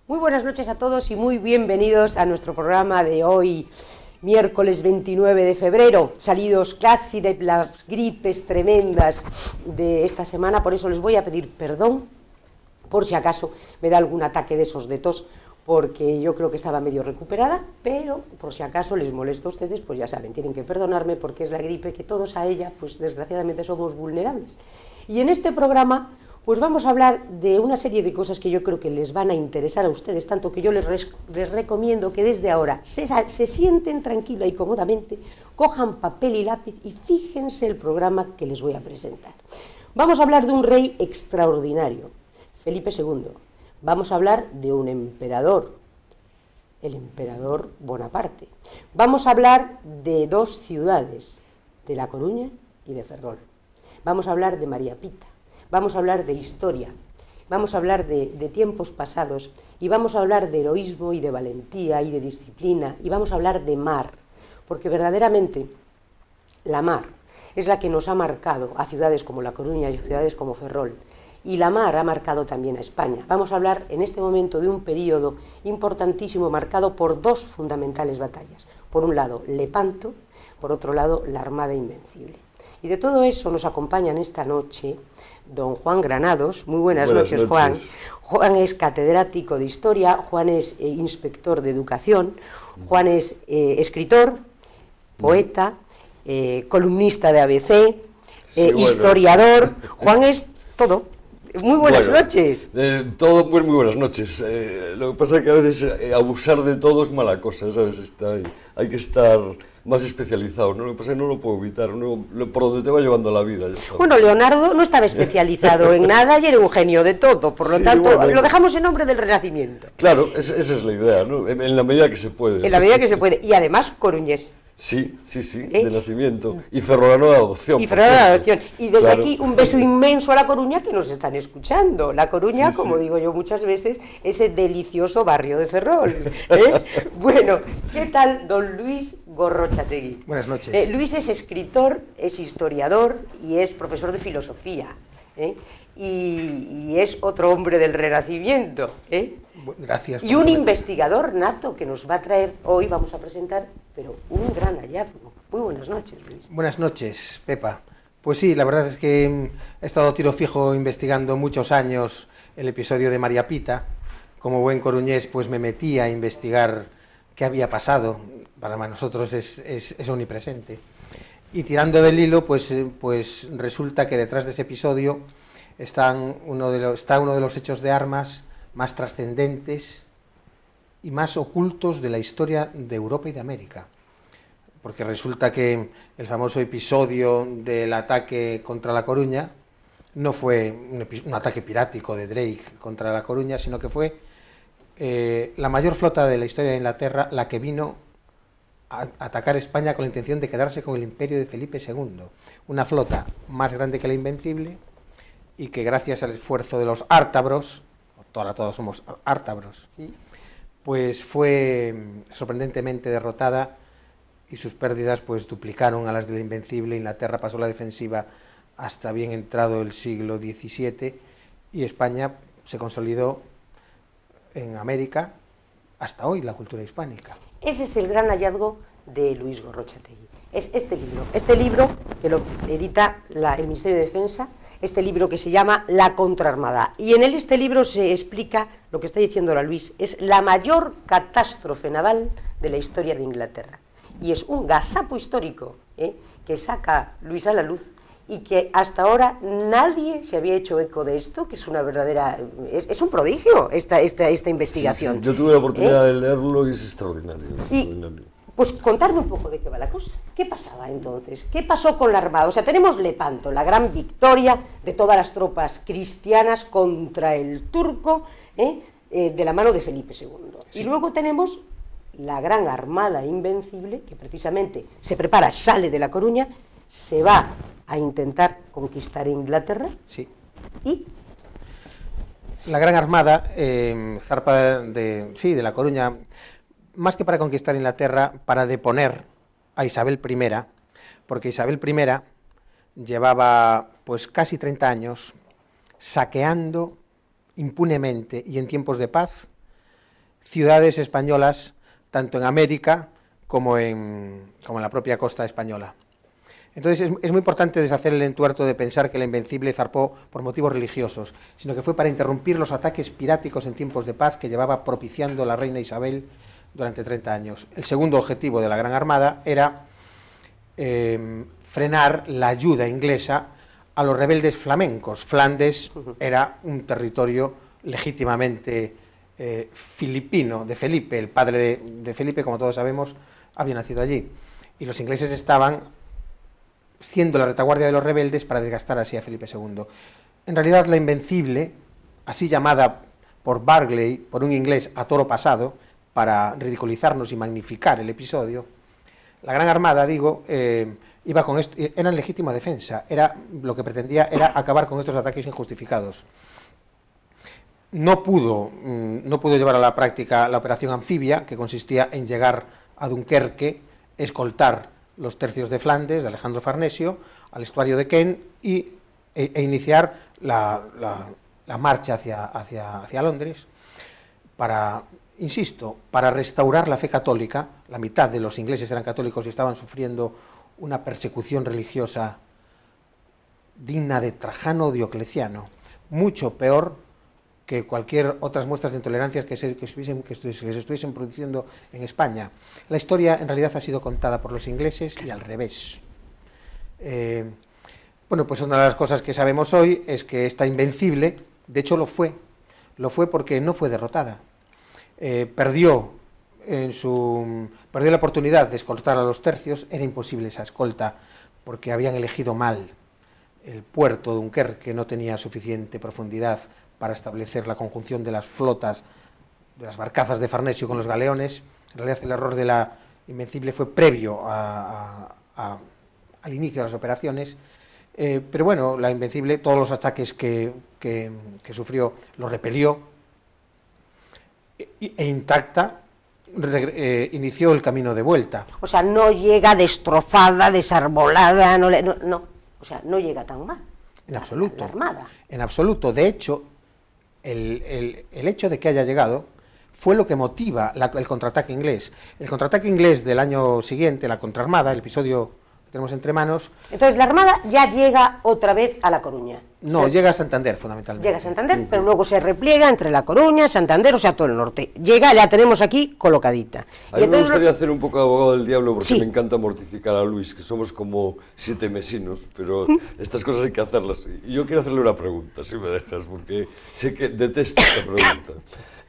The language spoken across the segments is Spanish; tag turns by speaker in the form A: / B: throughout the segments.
A: Muy buenas noches a todos y muy bienvenidos a nuestro programa de hoy, miércoles 29 de febrero, salidos casi de las gripes tremendas de esta semana. Por eso les voy a pedir perdón, por si acaso me da algún ataque de esos de tos, porque yo creo que estaba medio recuperada, pero por si acaso les molesto a ustedes, pues ya saben, tienen que perdonarme porque es la gripe, que todos a ella, pues desgraciadamente somos vulnerables. Y en este programa pues vamos a hablar de una serie de cosas que yo creo que les van a interesar a ustedes, tanto que yo les recomiendo que desde ahora se sienten tranquila y cómodamente, cojan papel y lápiz y fíjense el programa que les voy a presentar. Vamos a hablar de un rey extraordinario, Felipe II. Vamos a hablar de un emperador, el emperador Bonaparte. Vamos a hablar de dos ciudades, de La Coruña y de Ferrol. Vamos a hablar de María Pita. Vamos a hablar de historia, vamos a hablar de tiempos pasados y vamos a hablar de heroísmo y de valentía y de disciplina y vamos a hablar de mar, porque verdaderamente la mar es la que nos ha marcado a ciudades como La Coruña y a ciudades como Ferrol, y la mar ha marcado también a España. Vamos a hablar en este momento de un periodo importantísimo marcado por dos fundamentales batallas. Por un lado, Lepanto, por otro lado, la Armada Invencible. Y de todo eso nos acompañan esta noche don Juan Granados. Muy buenas noches, Juan. Juan es catedrático de Historia, Juan es inspector de Educación, Juan es escritor, poeta, columnista de ABC, historiador. Juan es todo. Muy buenas noches.
B: Todo, pues muy buenas noches. Lo que pasa es que a veces abusar de todo es mala cosa, ¿sabes? Hay que estar más especializado, ¿no? Lo que pasa es que no lo puedo evitar, por donde te va llevando la vida.
A: Bueno, Leonardo no estaba especializado en nada y era un genio de todo, por lo tanto, bueno, lo dejamos en nombre del Renacimiento.
B: Claro, esa es la idea, ¿no? En la medida que se puede.
A: En la medida que se puede, y además coruñés.
B: Sí, de nacimiento. Y ferrolano de adopción.
A: Y ferrolano de adopción. Y desde aquí un beso inmenso a La Coruña, que nos están escuchando. La Coruña, como digo yo muchas veces, ese delicioso barrio de Ferrol. Bueno, ¿qué tal don Luis Gorrochategui?
C: Buenas noches.
A: Luis es escritor, es historiador y es profesor de filosofía. Y es otro hombre del Renacimiento.
C: Gracias.
A: Y un investigador nato que nos va a traer hoy, vamos a presentar, pero un gran hallazgo. Muy buenas noches, Luis.
C: Buenas noches, Pepa. Pues sí, la verdad es que he estado a tiro fijo investigando muchos años el episodio de María Pita. Como buen coruñés, pues me metí a investigar qué había pasado. Para nosotros es omnipresente. Y tirando del hilo, pues resulta que detrás de ese episodio está uno de los hechos de armas más trascendentes y más ocultos de la historia de Europa y de América. Porque resulta que el famoso episodio del ataque contra La Coruña no fue un ataque pirático de Drake contra La Coruña, sino que fue la mayor flota de la historia de Inglaterra la que vino a atacar España con la intención de quedarse con el imperio de Felipe II. Una flota más grande que la Invencible y que gracias al esfuerzo de los ártabros, todos somos ártabros, ¿sí?, pues fue sorprendentemente derrotada y sus pérdidas pues duplicaron a las de la Invencible. Inglaterra pasó la defensiva hasta bien entrado el siglo XVII y España se consolidó en América hasta hoy, la cultura hispánica.
A: Ese es el gran hallazgo de Luis Gorrochategui. Es este libro que lo edita el Ministerio de Defensa, este libro que se llama La Contraarmada. Y en este libro se explica lo que está diciendo ahora Luis, es la mayor catástrofe naval de la historia de Inglaterra. Y es un gazapo histórico que saca Luis a la luz y que hasta ahora nadie se había hecho eco de esto, que es una verdadera... Es un prodigio esta investigación.
B: Sí. Yo tuve la oportunidad de leerlo y es extraordinario.
A: Pues contarme un poco de qué va la cosa. ¿Qué pasaba entonces? ¿Qué pasó con la Armada? O sea, tenemos Lepanto, la gran victoria de todas las tropas cristianas contra el turco, de la mano de Felipe II. Sí. Y luego tenemos la gran Armada Invencible, que precisamente se prepara, sale de La Coruña, se va a intentar conquistar Inglaterra.
C: Sí.
A: ¿Y?
C: La gran Armada zarpa de La Coruña, más que para conquistar Inglaterra, para deponer a Isabel I, porque Isabel I llevaba pues casi 30 años saqueando impunemente y en tiempos de paz ciudades españolas, tanto en América como en la propia costa española. Entonces es muy importante deshacer el entuerto de pensar que la Invencible zarpó por motivos religiosos, sino que fue para interrumpir los ataques piráticos en tiempos de paz que llevaba propiciando la reina Isabel durante 30 años. El segundo objetivo de la Gran Armada era frenar la ayuda inglesa a los rebeldes flamencos. Flandes era un territorio legítimamente filipino, de Felipe, el padre de Felipe, como todos sabemos, había nacido allí. Y los ingleses estaban siendo la retaguardia de los rebeldes para desgastar así a Felipe II. En realidad, la Invencible, así llamada por Barclay, por un inglés a toro pasado, para ridiculizarnos y magnificar el episodio, la Gran Armada, digo, iba con esto, era en legítima defensa, lo que pretendía era acabar con estos ataques injustificados. No pudo llevar a la práctica la operación anfibia, que consistía en llegar a Dunkerque, escoltar los tercios de Flandes, de Alejandro Farnesio, al estuario de Kent e iniciar la marcha hacia Londres para, insisto, para restaurar la fe católica. La mitad de los ingleses eran católicos y estaban sufriendo una persecución religiosa digna de Trajano o Diocleciano, mucho peor que cualquier otras muestras de intolerancia que se estuviesen produciendo en España. La historia en realidad ha sido contada por los ingleses y al revés. Bueno, pues una de las cosas que sabemos hoy es que esta Invencible, de hecho lo fue porque no fue derrotada. Perdió la oportunidad de escoltar a los tercios, era imposible esa escolta porque habían elegido mal el puerto de Dunkerque, no tenía suficiente profundidad para establecer la conjunción de las flotas, de las barcazas de Farnesio con los galeones. En realidad el error de la Invencible fue previo al inicio de las operaciones, pero bueno, la Invencible, todos los ataques que sufrió los repelió e intacta inició el camino de vuelta.
A: O sea, no llega destrozada, desarbolada, o sea, no llega tan mal.
C: En absoluto.
A: La Armada.
C: En absoluto. De hecho, el hecho de que haya llegado fue lo que motiva el contraataque inglés. El contraataque inglés del año siguiente, la contraarmada, el episodio que tenemos entre manos...
A: Entonces, la Armada ya llega otra vez a La Coruña.
C: No, llega a Santander, fundamentalmente.
A: Llega a Santander, pero luego se repliega entre La Coruña, Santander, o sea, todo el norte. Llega, la tenemos aquí colocadita.
B: A mí me gustaría hacer un poco de abogado del diablo, porque
A: sí,
B: me encanta mortificar a Luis, que somos como 7 mesinos, pero estas cosas hay que hacerlas. Y yo quiero hacerle una pregunta, si me dejas, porque sé que detesto esta pregunta.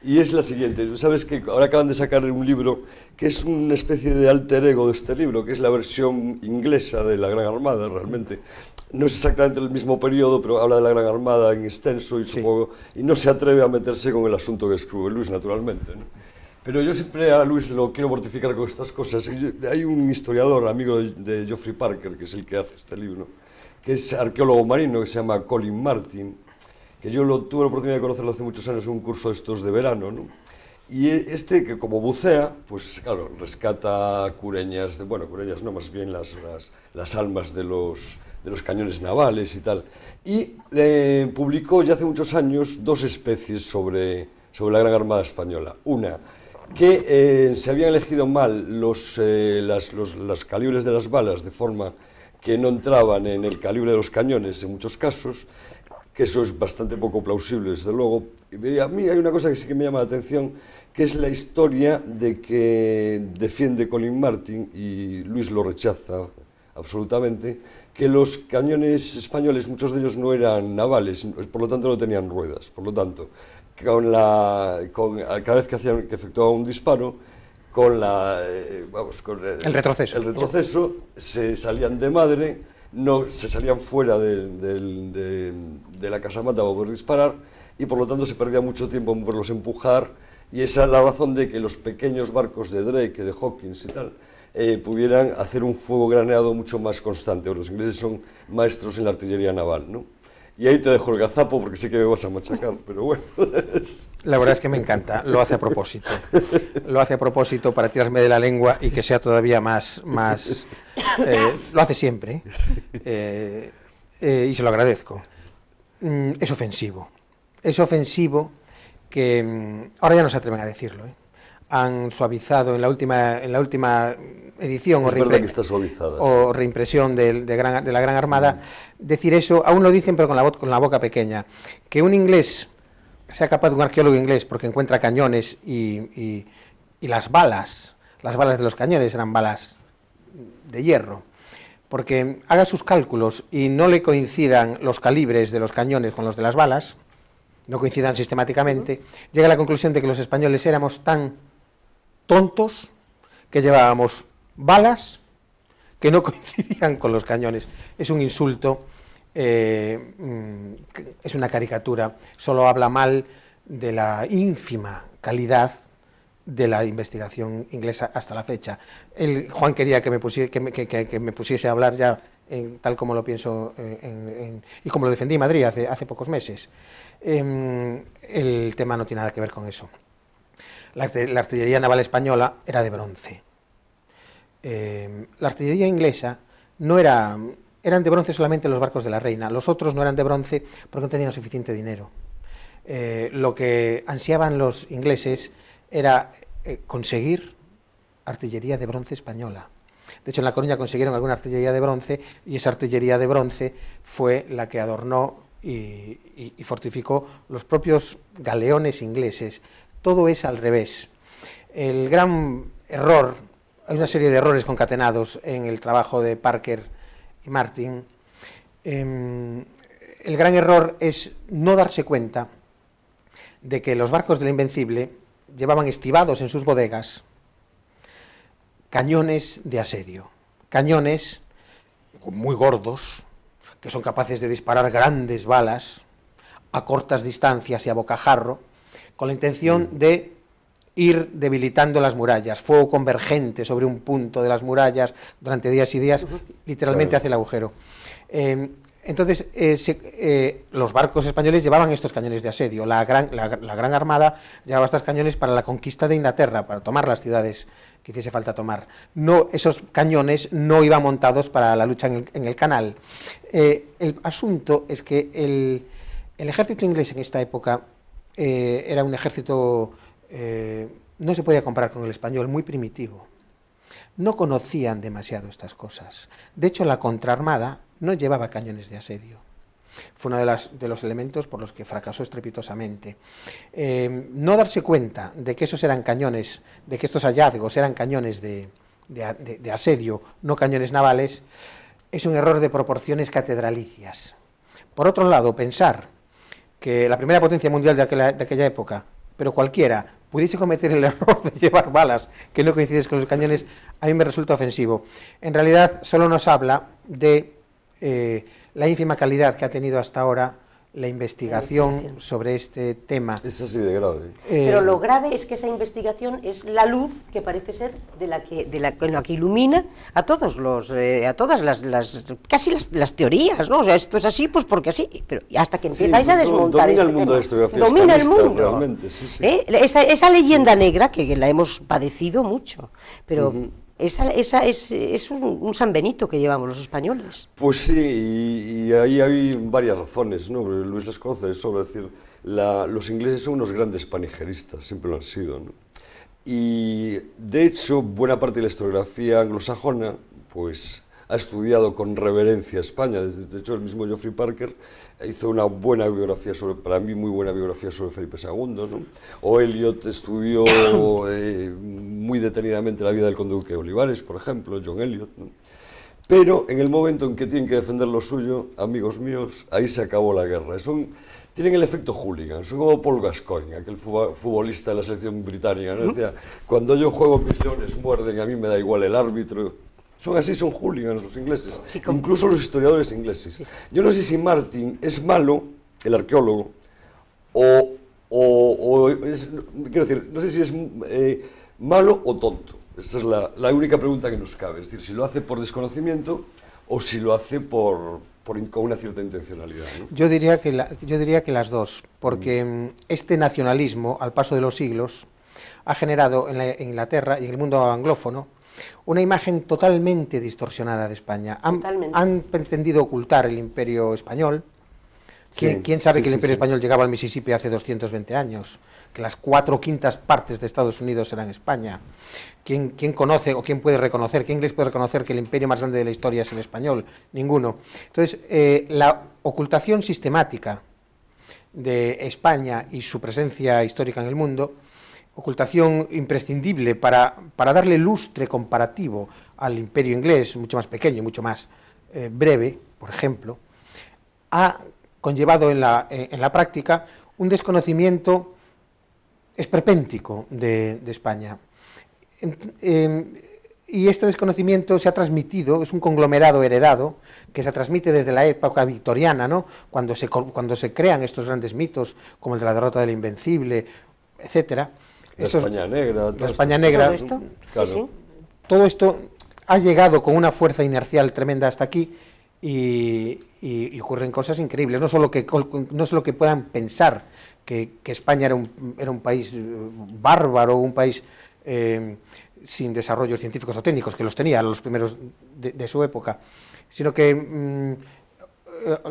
B: Y es la siguiente: sabes que ahora acaban de sacar un libro que es una especie de alter ego de este libro, que es la versión inglesa de la Gran Armada, realmente. No es exactamente el mismo periodo, pero habla de la Gran Armada en extenso y, supongo, y no se atreve a meterse con el asunto que escribe Luis, naturalmente, ¿no? Pero yo siempre a Luis lo quiero mortificar con estas cosas. Hay un historiador, amigo de Geoffrey Parker, que es el que hace este libro, que es arqueólogo marino, que se llama Colin Martin, que yo tuve la oportunidad de conocerlo hace muchos años en un curso de estos de verano, ¿no? Y que como bucea, pues claro, rescata cureñas, cureñas no, más bien las almas de los cañones navales y tal. Y publicó ya hace muchos años 2 especies sobre la Gran Armada Española. Una, que se habían elegido mal los calibres de las balas, de forma que no entraban en el calibre de los cañones en muchos casos, que eso es bastante poco plausible, desde luego. Y a mí hay una cosa que sí que me llama la atención, que es la historia de que defiende Colin Martin, y Luis lo rechaza absolutamente, que los cañones españoles, muchos de ellos no eran navales, por lo tanto no tenían ruedas. Por lo tanto, cada vez que efectuaba un disparo, con el retroceso se salían de madre, no se salían fuera de la casamata para poder disparar, y por lo tanto se perdía mucho tiempo en poderlos empujar, y esa es la razón de que los pequeños barcos de Drake, de Hawkins y tal, pudieran hacer un fuego graneado mucho más constante. Los ingleses son maestros en la artillería naval, ¿no? Y ahí te dejo el gazapo porque sé que me vas a machacar, pero bueno.
C: La verdad es que me encanta, lo hace a propósito. Lo hace a propósito para tirarme de la lengua y que sea todavía más lo hace siempre, y se lo agradezco. Es ofensivo que ahora ya no se atreven a decirlo, han suavizado en la última edición
B: verdad que está suavizada,
C: o reimpresión de la Gran Armada, decir eso, aún lo dicen pero con la boca pequeña, que un inglés sea capaz de un arqueólogo inglés porque encuentra cañones y las balas de los cañones eran balas de hierro, porque haga sus cálculos y no le coincidan los calibres de los cañones con los de las balas, no coincidan sistemáticamente, llega a la conclusión de que los españoles éramos tan tontos que llevábamos balas que no coincidían con los cañones. Es un insulto, es una caricatura, solo habla mal de la ínfima calidad de la investigación inglesa hasta la fecha. Juan quería que me pusiese a hablar ya tal como lo pienso y como lo defendí en Madrid hace pocos meses. El tema no tiene nada que ver con eso. La artillería naval española era de bronce. La artillería inglesa no eran de bronce solamente los barcos de la Reina, los otros no eran de bronce porque no tenían suficiente dinero. Lo que ansiaban los ingleses era conseguir artillería de bronce española. De hecho, en La Coruña consiguieron alguna artillería de bronce y esa artillería de bronce fue la que adornó y fortificó los propios galeones ingleses. Todo es al revés. El gran error, hay una serie de errores concatenados en el trabajo de Parker y Martin. El gran error es no darse cuenta de que los barcos de la Invencible llevaban estivados en sus bodegas cañones de asedio, cañones muy gordos, que son capaces de disparar grandes balas a cortas distancias y a bocajarro, con la intención de ir debilitando las murallas, fuego convergente sobre un punto de las murallas durante días y días, literalmente hace el agujero. Entonces, los barcos españoles llevaban estos cañones de asedio, la Gran Armada llevaba estos cañones para la conquista de Inglaterra, para tomar las ciudades que hiciese falta tomar. No, esos cañones no iban montados para la lucha en el canal. El asunto es que el ejército inglés en esta época era un ejército, no se podía comparar con el español, muy primitivo. No conocían demasiado estas cosas. De hecho, la contraarmada no llevaba cañones de asedio. Fue uno de los elementos por los que fracasó estrepitosamente. No darse cuenta de que esos eran cañones, de que estos hallazgos eran cañones de asedio, no cañones navales, es un error de proporciones catedralicias. Por otro lado, pensar que la primera potencia mundial de aquella época, pero cualquiera, pudiese cometer el error de llevar balas que no coinciden con los cañones, a mí me resulta ofensivo. En realidad, solo nos habla de la ínfima calidad que ha tenido hasta ahora la investigación sobre este tema.
B: Es así de grave.
A: Pero lo grave es que esa investigación es la luz que parece ser con la que ilumina a todos a todas las teorías, ¿no? O sea, esto es así, pues porque así, pero hasta que empezáis a desmontar
B: domina el mundo de la historiografía
A: domina el mundo.
B: Realmente, sí, sí.
A: Esa leyenda negra que la hemos padecido mucho, pero esa es un San Benito que llevamos los españoles.
B: Pues sí, y ahí hay varias razones, ¿no? Luis las conoce, eso, es decir, los ingleses son unos grandes panigeristas, siempre lo han sido, ¿no? Y de hecho, buena parte de la historiografía anglosajona, pues ha estudiado con reverencia a España. De hecho, el mismo Geoffrey Parker hizo una buena biografía para mí muy buena biografía sobre Felipe II, ¿no? O Eliot estudió muy detenidamente la vida del conde duque de Olivares, por ejemplo, John Eliot, ¿no? Pero en el momento en que tienen que defender lo suyo, amigos míos, ahí se acabó la guerra. Tienen el efecto hooligan, son como Paul Gascoigne, aquel futbolista de la selección británica, ¿no? Decía, cuando yo juego mis leones muerden, a mí me da igual el árbitro. Son así, son hooligans los ingleses, sí, incluso los historiadores ingleses. Sí, sí. Yo no sé si Martin es malo, el arqueólogo, quiero decir, no sé si es malo o tonto. Esta es la única pregunta que nos cabe, es decir, si lo hace por desconocimiento o si lo hace con una cierta intencionalidad, ¿no?
C: Yo diría que las dos, porque este nacionalismo, al paso de los siglos, ha generado en Inglaterra y en el mundo anglófono una imagen totalmente distorsionada de España. Han pretendido ocultar el imperio español, ¿Quién sabe que el Imperio Español llegaba al Mississippi hace 220 años? Que las 4/5 partes de Estados Unidos eran España. ¿Quién conoce o quién puede reconocer, qué inglés puede reconocer que el imperio más grande de la historia es el español? Ninguno. Entonces, la ocultación sistemática de España y su presencia histórica en el mundo, ocultación imprescindible para darle lustre comparativo al imperio inglés, mucho más pequeño, mucho más breve, por ejemplo, ha conllevado en la práctica un desconocimiento esperpéntico de España. Y este desconocimiento se ha transmitido, es un conglomerado heredado, que se transmite desde la época victoriana, ¿no? Cuando se crean estos grandes mitos, como el de la derrota del Invencible, etcétera.
B: La España Negra.
C: La España Negra.
A: ¿Todo esto?
B: Claro.
A: Sí.
C: Todo esto ha llegado con una fuerza inercial tremenda hasta aquí y ocurren cosas increíbles. No solo que puedan pensar que España era un país bárbaro, un país sin desarrollos científicos o técnicos, que los tenía los primeros de su época, sino que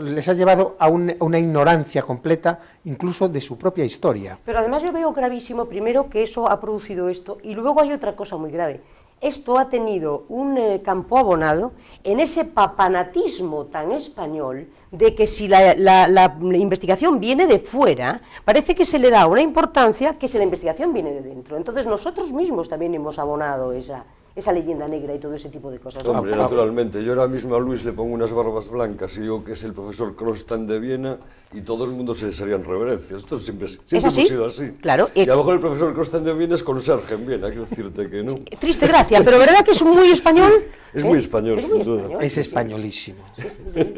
C: les ha llevado a una ignorancia completa, incluso de su propia historia.
A: Pero además yo veo gravísimo, primero, que eso ha producido esto, y luego hay otra cosa muy grave. Esto ha tenido un campo abonado en ese papanatismo tan español de que si la investigación viene de fuera, parece que se le da una importancia que si la investigación viene de dentro. Entonces nosotros mismos también hemos abonado esa leyenda negra y todo ese tipo de cosas.
B: Hombre, naturalmente. Yo ahora mismo a Luis le pongo unas barbas blancas y digo que es el profesor Crostan de Viena y todo el mundo se les harían reverencias. Esto siempre hemos sido así.
A: Claro.
B: Y a lo mejor el profesor Crostan de Viena es conserje en Viena, quiero decirte que no.
A: Triste gracia, pero ¿verdad que es muy español?
B: Sí, es muy español, sin duda.
C: Es españolísimo.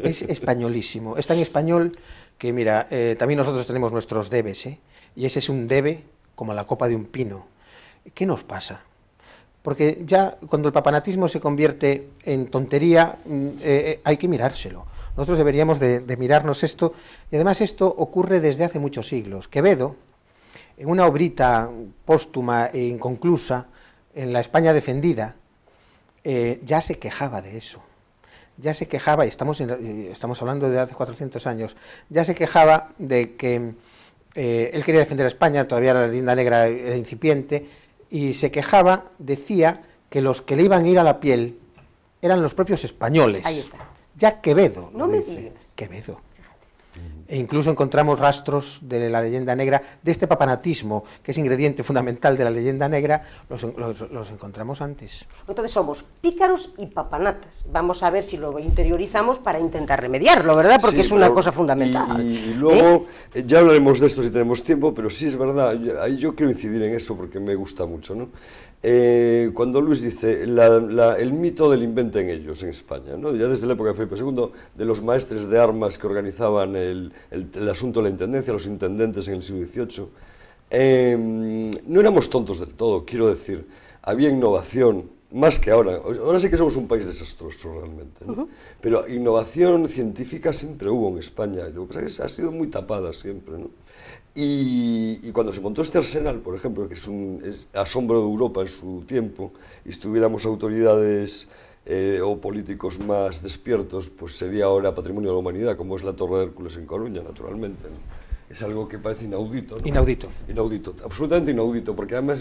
C: Es españolísimo. Es tan español que, mira, también nosotros tenemos nuestros debes, y ese es un debe como la copa de un pino. ¿Qué nos pasa? Porque ya cuando el papanatismo se convierte en tontería, hay que mirárselo. Nosotros deberíamos de mirarnos esto, y además esto ocurre desde hace muchos siglos. Quevedo, en una obrita póstuma e inconclusa, en la España defendida, ya se quejaba de eso. Ya se quejaba, y estamos hablando de hace 400 años, ya se quejaba de que él quería defender a España, todavía la leyenda negra era incipiente, y se quejaba, decía, que los que le iban a ir a la piel eran los propios españoles.
A: Ahí está.
C: Ya Quevedo.
A: No me digas.
C: Quevedo. E incluso encontramos rastros de la leyenda negra, de este papanatismo, que es ingrediente fundamental de la leyenda negra, los encontramos antes.
A: Entonces somos pícaros y papanatas. Vamos a ver si lo interiorizamos para intentar remediarlo, ¿verdad? Porque es una cosa fundamental.
B: Y luego, ya hablaremos de esto si tenemos tiempo, pero sí es verdad, yo quiero incidir en eso porque me gusta mucho, ¿no? Cuando Luis dice el mito del inventen ellos en España, ¿no? Ya desde la época de Felipe II, de los maestres de armas que organizaban el asunto de la intendencia, los intendentes en el siglo XVIII, no éramos tontos del todo, quiero decir, había innovación, más que ahora. Ahora sí que somos un país desastroso realmente, ¿no? Pero innovación científica siempre hubo en España, lo que pasa es que ha sido muy tapada siempre, ¿no? Y cuando se montó este arsenal, por ejemplo, que es asombro de Europa en su tiempo, y si tuviéramos autoridades o políticos más despiertos, pues sería ahora patrimonio de la humanidad, como es la Torre de Hércules en Coruña, naturalmente, ¿no? Es algo que parece inaudito, ¿no?
C: Inaudito.
B: Inaudito, absolutamente inaudito, porque además